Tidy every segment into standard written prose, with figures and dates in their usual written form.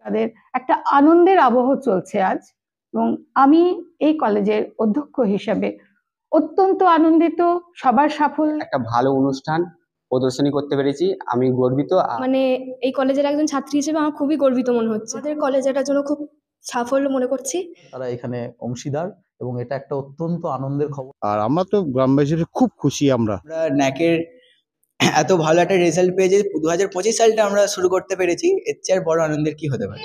তাদের একটা আনন্দের আবহ চলছে আজ, এবং আমি এই কলেজের অধ্যক্ষ হিসেবে অত্যন্ত আনন্দিত। সবার সাফল্য, একটা ভালো অনুষ্ঠান প্রদর্শনী করতে পেরেছি, আমি গর্বিত। মানে এই কলেজের একজন ছাত্রী হিসেবে আমার খুবই গর্বিত মনে হচ্ছে। আমাদের কলেজ এটার জন্য খুব সাফল্য মনে করছি। তারা এখানে অংশীদার এবং এটা একটা অত্যন্ত আনন্দের খবর। আর আমরা তো গ্রামবাসীরা খুব খুশি। আমরা ন্যাকের এত ভালো একটা রেজাল্ট পেয়ে যে 2025 সালটা আমরা শুরু করতে পেরেছি, এর চেয়ে আর বড় আনন্দের কি হতে পারে।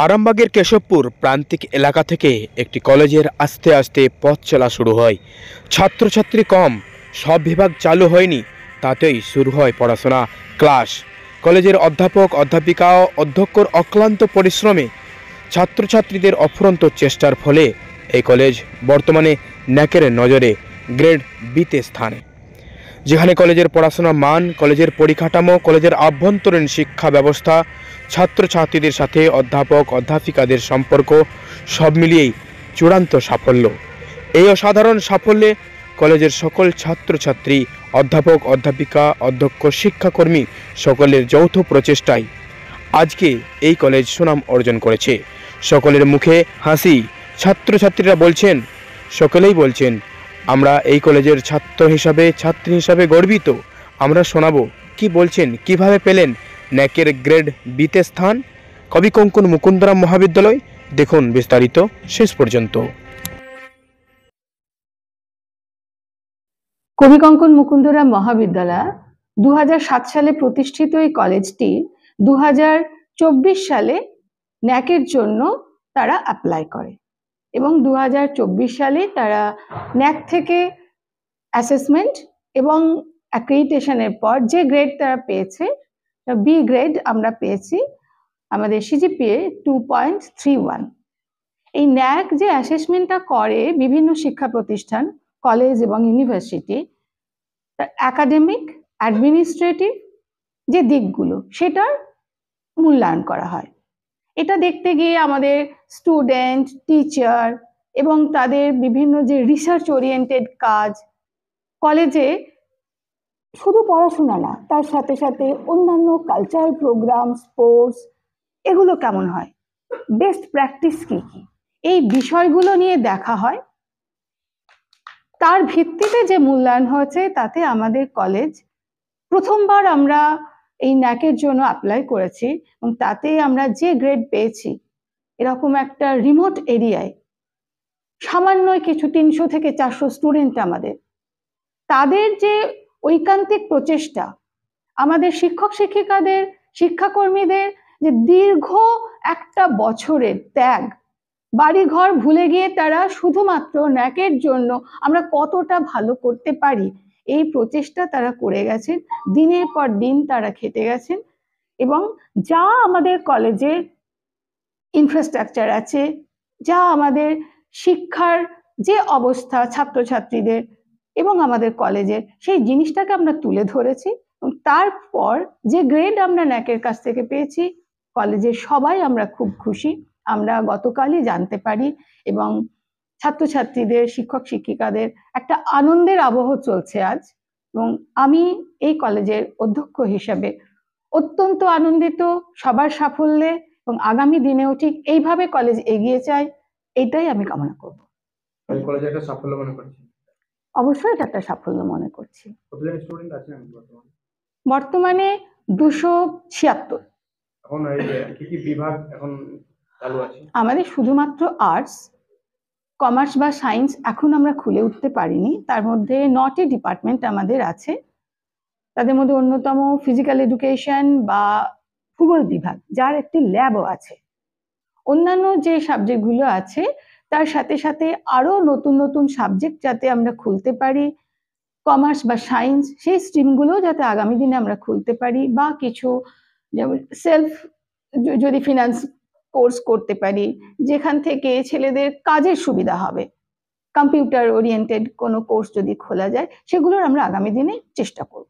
আরামবাগের কেশবপুর প্রান্তিক এলাকা থেকে একটি কলেজের আস্তে আস্তে পথ চলা শুরু হয়। ছাত্রছাত্রী কম, সব বিভাগ চালু হয়নি, তাতেই শুরু হয় পড়াশোনা, ক্লাস। কলেজের অধ্যাপক অধ্যাপিকা ও অধ্যক্ষর অক্লান্ত পরিশ্রমে, ছাত্রছাত্রীদের অফুরন্ত চেষ্টার ফলে এই কলেজ বর্তমানে ন্যাকের নজরে গ্রেড বিতে স্থানে। যেখানে কলেজের পড়াশোনা মান, কলেজের পরিকাঠামো, কলেজের আভ্যন্তরীণ শিক্ষা ব্যবস্থা, ছাত্রছাত্রীদের সাথে অধ্যাপক অধ্যাপিকাদের সম্পর্ক সব মিলিয়েই চূড়ান্ত সাফল্য। এই অসাধারণ সাফল্যে কলেজের সকল ছাত্রছাত্রী, অধ্যাপক অধ্যাপিকা, অধ্যক্ষ, শিক্ষাকর্মী সকলের যৌথ প্রচেষ্টায় আজকে এই কলেজ সুনাম অর্জন করেছে। সকলের মুখে হাসি। ছাত্রছাত্রীরা বলছেন, সকলেই বলছেন, আমরা এই কলেজের ছাত্রী হিসাবে গর্বিত। আমরা শোনাবো কি বলছেন, কিভাবে পেলেন ন্যাকের গ্রেড বিতে স্থান। কবিকঙ্কন মুকুন্দরাম মহাবিদ্যালয়, দেখুন বিস্তারিত শেষ পর্যন্ত। কবিকঙ্কন মুকুন্দরাম মহাবিদ্যালয় 2007 সালে প্রতিষ্ঠিত এই কলেজটি 2024 সালে ন্যাকের জন্য তারা অ্যাপ্লাই করে, এবং 2024 সালে তারা ন্যাক থেকে অ্যাসেসমেন্ট এবং অ্যাক্রেডিটেশনের পর যে গ্রেড তারা পেয়েছে, বি গ্রেড আমরা পেয়েছি। আমাদের সিজিপিএ 2.31। এই ন্যাক যে অ্যাসেসমেন্টটা করে বিভিন্ন শিক্ষা প্রতিষ্ঠান, কলেজ এবং ইউনিভার্সিটি, একাডেমিক, অ্যাডমিনিস্ট্রেটিভ যে দিকগুলো সেটার মূল্যায়ন করা হয়। এটা দেখতে গিয়ে আমাদের স্টুডেন্ট, টিচার এবং তাদের বিভিন্ন যে রিসার্চ ওরিয়েন্টেড কাজ, কলেজে শুধু পড়াশোনা না, তার সাথে সাথে অন্যান্য কালচারাল প্রোগ্রাম, স্পোর্টস, এগুলো কেমন হয়, বেস্ট প্র্যাকটিস কি কি, এই বিষয়গুলো নিয়ে দেখা হয়। তার ভিত্তিতে যে মূল্যায়ন হয়েছে তাতে আমাদের কলেজ প্রথমবার আমরা এই ন্যাকের জন্য অ্যাপ্লাই করেছি, এবং তাতে আমরা যে গ্রেড পেয়েছি, এরকম একটা রিমোট এরিয়ায় সামান্য কিছু 300 থেকে 400 স্টুডেন্ট আমাদের, তাদের যে ঐকান্তিক প্রচেষ্টা, আমাদের শিক্ষক শিক্ষিকাদের, শিক্ষাকর্মীদের যে দীর্ঘ একটা বছরের ত্যাগ, বাড়িঘর ভুলে গিয়ে তারা শুধুমাত্র ন্যাকের জন্য আমরা কতটা ভালো করতে পারি এই প্রচেষ্টা তারা করে গেছেন। দিনের পর দিন তারা খেটে গেছেন, এবং যা আমাদের কলেজে ইনফ্রাস্ট্রাকচার আছে, যা আমাদের শিক্ষার যে অবস্থা ছাত্রছাত্রীদের এবং আমাদের কলেজের, সেই জিনিসটাকে আমরা তুলে ধরেছি। এবং তারপর যে গ্রেড আমরা ন্যাকের কাছ থেকে পেয়েছি, কলেজের সবাই আমরা খুব খুশি। আমরা গতকালই জানতে পারি, এবং ছাত্রছাত্রীদের, শিক্ষক শিক্ষিকাদের একটা আনন্দের আবহ চলছে আজ, এবং আমি এই কলেজের অধ্যক্ষ হিসেবে অত্যন্ত আনন্দিত সবার সাফল্যে, এবং আগামী দিনেও ঠিক এইভাবে কলেজ এগিয়ে যায়, এটাই আমি কামনা করব। কলেজে একটা সাফল্য মনে করছি। অবশ্যই এটা একটা সাফল্য মনে করছি। কতজন স্টুডেন্ট আছেন বর্তমানে 276। এখন কি কি বিভাগ এখন চালু আছে? আমাদের শুধুমাত্র আর্টস, কমার্স বা সায়েন্স এখন আমরা খুলে উঠতে পারিনি। তার মধ্যে 9টি ডিপার্টমেন্ট আমাদের আছে। তাদের মধ্যে অন্যতম ফিজিক্যাল এডুকেশন বা ভূগোল বিভাগ, যার একটি ল্যাবও আছে। অন্যান্য যে সাবজেক্টগুলো আছে তার সাথে সাথে আরো নতুন নতুন সাবজেক্ট যাতে আমরা খুলতে পারি, কমার্স বা সায়েন্স সেই স্ট্রিমগুলো যাতে আগামী দিনে আমরা খুলতে পারি, বা কিছু যেমন সেলফ যদি ফিনান্স কোর্স করতে পারি, যেখান থেকে ছেলেদের কাজের সুবিধা হবে, কম্পিউটার ওরিয়েন্টেড কোনো কোর্স যদি খোলা যায়, সেগুলোর আমরা আগামী দিনে চেষ্টা করব।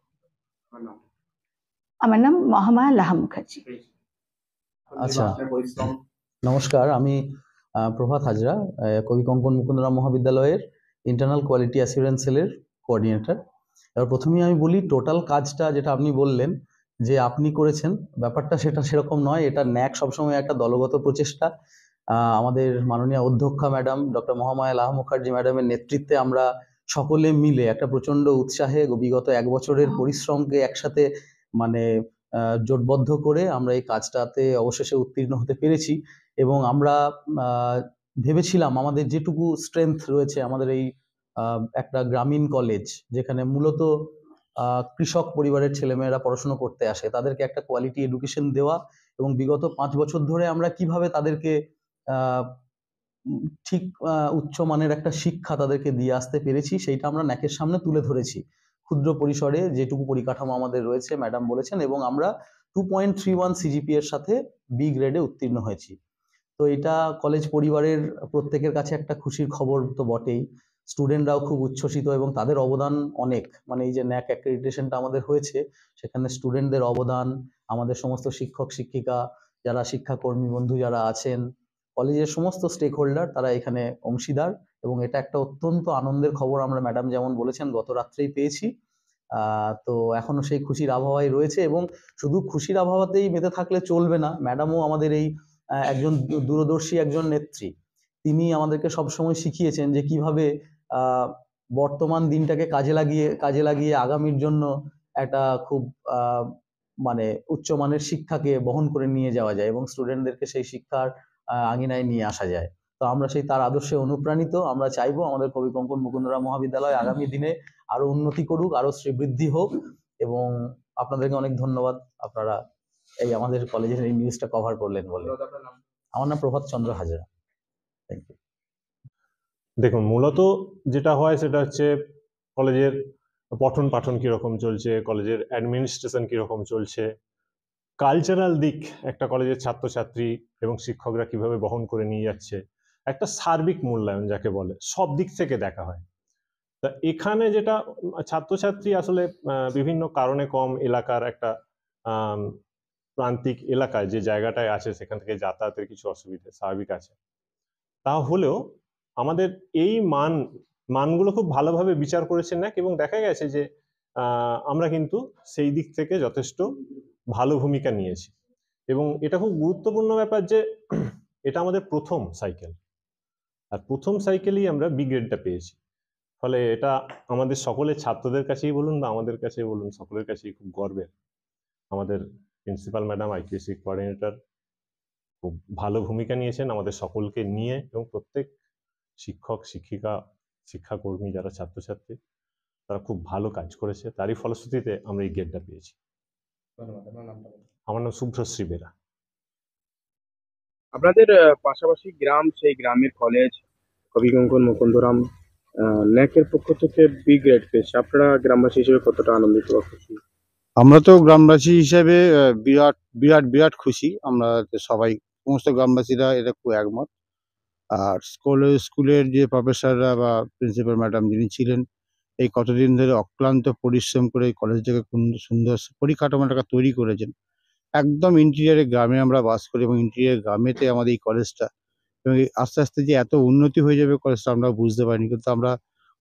আমার নাম মহামায়া লাহা মুখার্জি। আচ্ছা, নমস্কার, আমি প্রভাত হাজরা, কবিকঙ্কন মুকুন্দরাম মহাবিদ্যালয়ের ইন্টারনাল কোয়ালিটি অ্যাসিউরেন্স সেলের কোঅর্ডিনেটর। এবার প্রথমেই আমি বলি, টোটাল কাজটা যেটা আপনি বললেন যে আপনি করেছেন, ব্যাপারটা সেটা সেরকম নয়। এটা ন্যাক সবসময় একটা দলগত প্রচেষ্টা। আমাদের মাননীয় অধ্যক্ষা ম্যাডাম ডক্টর মহামায়া লাহা মুখার্জি ম্যাডামের নেতৃত্বে আমরা সকলে মিলে একটা প্রচণ্ড উৎসাহে বিগত 1 বছরের পরিশ্রমকে একসাথে মানে জোটবদ্ধ করে আমরা এই কাজটাতে অবশেষে উত্তীর্ণ হতে পেরেছি। এবং আমরা ভেবেছিলাম আমাদের যেটুকু স্ট্রেংথ রয়েছে, আমাদের এই একটা গ্রামীণ কলেজ যেখানে মূলত কৃষক পরিবারের ছেলেমেয়েরা পড়াশুনো করতে আসে, তাদেরকে একটা কোয়ালিটি এডুকেশন দেওয়া এবং বিগত 5 বছর ধরে আমরা কিভাবে তাদেরকে ঠিক উচ্চমানের একটা শিক্ষা তাদেরকে দিয়ে আসতে পেরেছি, সেইটা আমরা ন্যাকের সামনে তুলে ধরেছি। ক্ষুদ্র পরিসরে যেটুকু পরিকাঠামো আমাদের রয়েছে ম্যাডাম বলেছেন, এবং আমরা 2.31 সিজিপি এর সাথে বি গ্রেডে উত্তীর্ণ হয়েছি। তো এটা কলেজ পরিবারের প্রত্যেকের কাছে একটা খুশির খবর তো বটেই। স্টুডেন্টরাও খুব উচ্ছ্বসিত এবং তাদের অবদান অনেক। মানে এই যে ন্যাক অ্যাক্রেডিটেশনটা আমাদের হয়েছে, সেখানে স্টুডেন্টদের অবদান, আমাদের সমস্ত শিক্ষক শিক্ষিকা, যারা শিক্ষাকর্মী বন্ধু যারা আছেন, কলেজের সমস্ত স্টেক হোল্ডার, তারা এখানে অংশীদার। এবং এটা একটা অত্যন্ত আনন্দের খবর আমরা ম্যাডাম যেমন বলেছেন গত রাত্রেই পেয়েছি। তো এখনো সেই খুশির আবহাওয়ায় রয়েছে, এবং শুধু খুশির আবহাওয়াতেই মেতে থাকলে চলবে না। ম্যাডামও আমাদের এই একজন দূরদর্শী একজন নেত্রী। তিনি আমাদেরকে সবসময় শিখিয়েছেন যে কিভাবে বর্তমান দিনটাকে কাজে লাগিয়ে আগামীর জন্য একটা খুব মানে উচ্চমানের শিক্ষাকে বহন করে নিয়ে যাওয়া যায় এবং স্টুডেন্টদেরকে সেই শিক্ষার আঙিনায় নিয়ে আসা যায়। তো আমরা সেই তার আদর্শে অনুপ্রাণিত। আমরা চাইবো আমাদের কবিকঙ্কন মুকুন্দরাম মহাবিদ্যালয় আগামী দিনে আরো উন্নতি করুক, আরো শ্রীবৃদ্ধি হোক। এবং আপনাদেরকে অনেক ধন্যবাদ, আপনারা এই আমাদের কলেজের এই নিউজটা কভার করলেন বলে। আমার নাম প্রভাত চন্দ্র হাজরা। Thank you. দেখুন, মূলত যেটা হয় সেটা হচ্ছে কলেজের পঠন পাঠন কীরকম চলছে, কলেজের অ্যাডমিনিস্ট্রেশন কীরকম চলছে, কালচারাল দিক একটা কলেজের ছাত্রছাত্রী এবং শিক্ষকরা কিভাবে বহন করে নিয়ে যাচ্ছে, একটা সার্বিক মূল্যায়ন যাকে বলে, সব দিক থেকে দেখা হয়। তা এখানে যেটা ছাত্রছাত্রী আসলে বিভিন্ন কারণে কম এলাকার একটা প্রান্তিক এলাকায় যে জায়গাটায় আছে সেখান থেকে যাতায়াতের কিছু অসুবিধা স্বাভাবিক আছে। তা হলেও আমাদের এই মানগুলো খুব ভালোভাবে বিচার করেছেন ন্যাক, এবং দেখা গেছে যে আমরা কিন্তু সেই দিক থেকে যথেষ্ট ভালো ভূমিকা নিয়েছি। এবং এটা খুব গুরুত্বপূর্ণ ব্যাপার যে এটা আমাদের প্রথম সাইকেল, আর প্রথম সাইকেলেই আমরা বি গ্রেডটা পেয়েছি। ফলে এটা আমাদের সকলের ছাত্রদের কাছেই বলুন বা আমাদের কাছেই বলুন, সকলের কাছেই খুব গর্বের। আমাদের প্রিন্সিপাল ম্যাডাম, আইকিউএসি কোঅর্ডিনেটর খুব ভালো ভূমিকা নিয়েছেন আমাদের সকলকে নিয়ে, এবং প্রত্যেক শিক্ষক শিক্ষিকা শিক্ষাকর্মী যারা ছাত্রছাত্রী তারা খুব ভালো কাজ করেছে। তারই ফলশ্রুতিতে আমরা এই গ্রেডটা পেয়েছি। আমার নাম শুভ্রশ্রী বেরা। আপনাদের পাশাপাশি গ্রাম, সেই গ্রামের কলেজ কবিকঙ্কন মুকুন্দরাম ন্যাকের পক্ষ থেকে বি গ্রেড পেয়েছে। আপনারা গ্রামবাসী হিসেবে কতটা আনন্দিত বা খুশি? আমরা তো গ্রামবাসী হিসেবে বিরাট বিরাট বিরাট খুশি। আমরা সবাই সমস্ত গ্রামবাসীরা এটা খুব একমত। আর স্কুলের যে প্রফেসররা বা প্রিন্সিপাল ম্যাডাম যিনি ছিলেন, এই কতদিন ধরে অক্লান্ত পরিশ্রম করে এই কলেজটাকে সুন্দর পরিকাঠামোটাকে তৈরি করেছেন। একদম ইন্টিরিয়ারে গ্রামে আমরা বাস করি এবং ইন্টিরিয়ার গ্রামেতে আমাদের এই কলেজটা, এবং আস্তে আস্তে যে এত উন্নতি হয়ে যাবে কলেজটা আমরা বুঝতে পারিনি, কিন্তু আমরা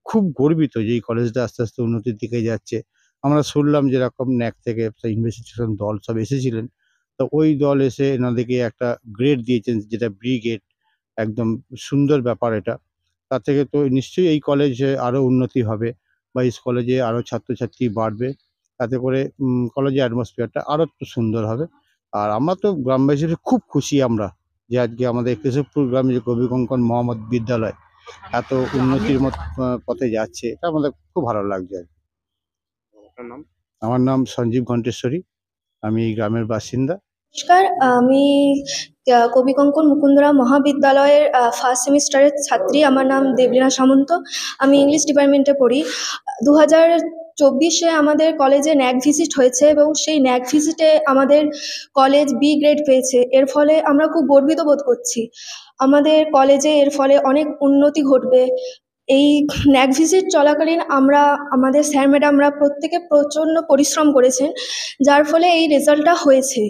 খুব গর্বিত যে এই কলেজটা আস্তে আস্তে উন্নতির দিকে যাচ্ছে। আমরা শুনলাম যেরকম ন্যাক থেকে ইনভেস্টিগেশন দল সব এসেছিলেন, তো ওই দল এসে এনাদেরকে একটা গ্রেড দিয়েছেন যেটা বি গ্রেড। একদম সুন্দর ব্যাপার এটা। তার থেকে তো নিশ্চয়ই এই কলেজে আরো উন্নতি হবে বা এই কলেজে আরো ছাত্রছাত্রী বাড়বে, তাতে করে কলেজের অ্যাটমসফিয়ারটা আরো একটু সুন্দর হবে। আর আমরা তো গ্রামবাসী হিসেবে খুব খুশি আমরা যে আজকে আমাদের কেশবপুর গ্রামে যে কবিকঙ্কন মোহাম্মদ বিদ্যালয় এত উন্নতির পথে যাচ্ছে, এটা আমাদের খুব ভালো লাগছে আর কি। আমার নাম সঞ্জীব ঘণ্টেশ্বরী, আমি এই গ্রামের বাসিন্দা। নমস্কার, আমি কবিকঙ্কন মুকুন্দরাম মহাবিদ্যালয়ের ফার্স্ট সেমিস্টারের ছাত্রী। আমার নাম দেবলীনা সামন্ত। আমি ইংলিশ ডিপার্টমেন্টে পড়ি। 2024-এ আমাদের কলেজে ন্যাক ভিজিট হয়েছে এবং সেই ন্যাক ভিজিটে আমাদের কলেজ বি গ্রেড পেয়েছে। এর ফলে আমরা খুব গর্বিত বোধ করছি। আমাদের কলেজে এর ফলে অনেক উন্নতি ঘটবে। এই ন্যাক ভিজিট চলাকালীন আমাদের স্যার ম্যাডামরা প্রত্যেকে প্রচণ্ড পরিশ্রম করেছেন, যার ফলে এই রেজাল্টটা হয়েছে।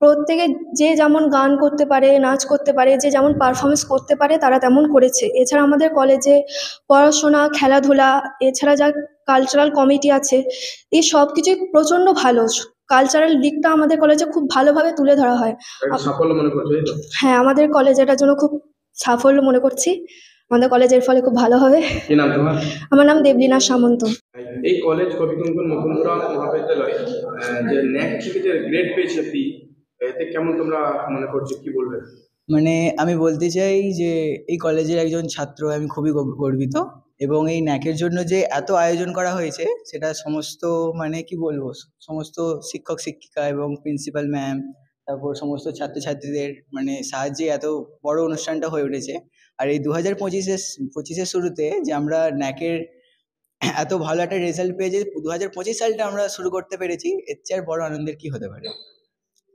প্রত্যেকে যে যেমন গান করতে পারে, নাচ করতে পারে, যে যেমন পারফরমেন্স করতে পারে তারা তেমন করেছে। এছাড়া আমাদের কলেজে পড়াশোনা, খেলাধুলা, এছাড়া যা কালচারাল কমিটি আছে, এই সব কিছুই প্রচণ্ড ভালো। কালচারাল দিকটা আমাদের কলেজে খুব ভালোভাবে তুলে ধরা হয়। সাফল্য মনে করছো, তাই তো? হ্যাঁ, আমাদের কলেজ এটার জন্য খুব সাফল্য মনে করছি। আমাদের কলেজের ফলে খুব ভালো হবে। কি নাম তোমার? আমার নাম দেবলীনা সামন্ত। এই কলেজ কবিকুঞ্কুন মুকুন্দরাম মহাবিদ্যালয় যে ন্যাক থেকে যে গ্রেড পেয়েছে পি, এতে কেমন তোমরা মনে করছো, কি বলবে? মানে আমি বলতে চাই যে এই কলেজের একজন ছাত্র হয়ে আমি খুবই গর্বিত, এবং এই ন্যাকের জন্য যে এত আয়োজন করা হয়েছে সেটা সমস্ত মানে কি বলবো, সমস্ত শিক্ষক শিক্ষিকা এবং প্রিন্সিপাল ম্যাম, তারপর সমস্ত ছাত্রছাত্রীদের মানে সাহায্যে এত বড় অনুষ্ঠানটা হয়ে উঠেছে। আর এই 2025-এর শুরুতে যে আমরা ন্যাকের এত ভালো একটা রেজাল্ট পেয়ে যে 2025 সালটা আমরা শুরু করতে পেরেছি, এর চেয়ে আর বড় আনন্দের কি হতে পারে।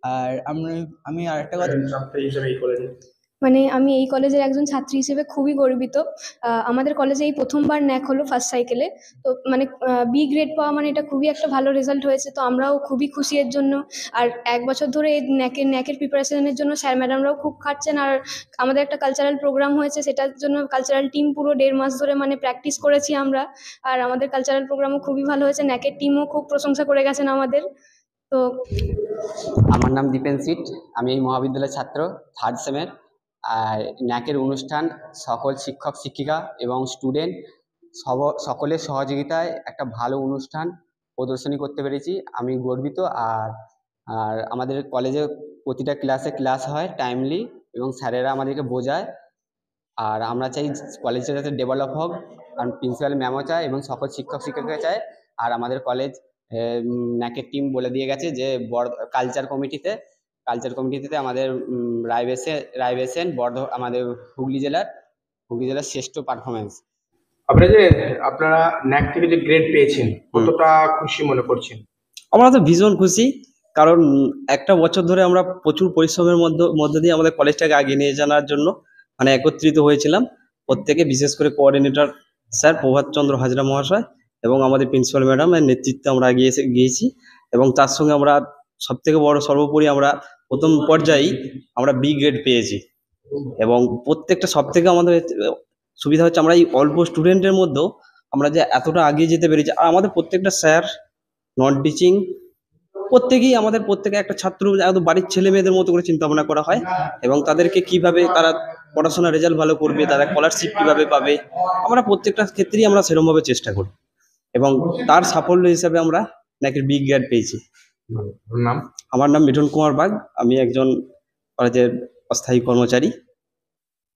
আর আমি আর একটা কথা, ছাত্র হিসেবে এই কলেজে মানে আমি এই কলেজের একজন ছাত্রী হিসেবে খুবই গর্বিত। আমাদের কলেজে এই প্রথমবার ন্যাক হলো ফার্স্ট সাইকেলে। তো মানে বি গ্রেড পাওয়া মানে এটা খুবই একটা ভালো রেজাল্ট হয়েছে। তো আমরাও খুবই খুশি এর জন্য। আর 1 বছর ধরে এই ন্যাকের প্রিপারেশনের জন্য স্যার ম্যাডামরাও খুব খাটছেন। আর আমাদের একটা কালচারাল প্রোগ্রাম হয়েছে, সেটার জন্য কালচারাল টিম পুরো 1.5 মাস ধরে মানে প্র্যাকটিস করেছি আমরা। আর আমাদের কালচারাল প্রোগ্রামও খুবই ভালো হয়েছে। ন্যাকের টিমও খুব প্রশংসা করে গেছেন আমাদের। তো আমার নাম দীপেন সিট, আমি এই মহাবিদ্যালয়ের ছাত্র, 3rd সেমের। আর ন্যাকের অনুষ্ঠান সকল শিক্ষক শিক্ষিকা এবং স্টুডেন্ট সকলের সহযোগিতায় একটা ভালো অনুষ্ঠান প্রদর্শনী করতে পেরেছি, আমি গর্বিত। আর আর আমাদের কলেজে প্রতিটা ক্লাস হয় টাইমলি, এবং স্যারেরা আমাদেরকে বোঝায়। আর আমরা চাই কলেজটা যাতে ডেভেলপ হোক, কারণ প্রিন্সিপাল ম্যামও চায় এবং সকল শিক্ষক শিক্ষিকা চায়। আর আমাদের কলেজ ন্যাকের টিম বলে দিয়ে গেছে যে কালচার কমিটিতে আমাদের রায়বেসেন আমাদের হুগলি জেলার শ্রেষ্ঠ পারফরমেন্স। আপনারা ন্যাক থেকে যে গ্রেড পেয়েছেন, কতটা খুশি মনে করছেন? আমরা তো ভীষণ খুশি, কারণ একটা বছর ধরে আমরা প্রচুর পরিশ্রমের মধ্য দিয়ে আমাদের কলেজটাকে আগিয়ে নিয়ে জানার জন্য মানে একত্রিত হয়েছিলাম। প্রত্যেকে, বিশেষ করে কোঅর্ডিনেটর স্যার প্রভাত চন্দ্র হাজরা মহাশয় এবং আমাদের প্রিন্সিপাল ম্যাডামের নেতৃত্বে আমরা গিয়েছি। এবং তার সঙ্গে আমরা সবথেকে বড় সর্বোপরি আমরা প্রথম পর্যায়েই আমরা বি গ্রেড পেয়েছি। এবং প্রত্যেকটা সবথেকে আমাদের সুবিধা হচ্ছে আমরা এই অল্প স্টুডেন্টের মধ্যেও আমরা যে এতটা এগিয়ে যেতে পেরেছি। আর আমাদের প্রত্যেকটা স্যার, নন টিচিং প্রত্যেকেই প্রত্যেকে একটা ছাত্র একদম বাড়ির ছেলে মেয়েদের মতো করে চিন্তা ভাবনা করা হয়, এবং তাদেরকে কিভাবে তারা পড়াশোনার রেজাল্ট ভালো করবে, তারা স্কলারশিপ কিভাবে পাবে, আমরা প্রত্যেকটা ক্ষেত্রেই আমরা সেরকমভাবে চেষ্টা করি, এবং তার সাফল্য হিসাবে আমরা ন্যাকের বি গ্রেড পেয়েছি। নাম? আমার নাম মিঠুন কুমার বাগ, আমি একজন কলেজের অস্থায়ী কর্মচারী।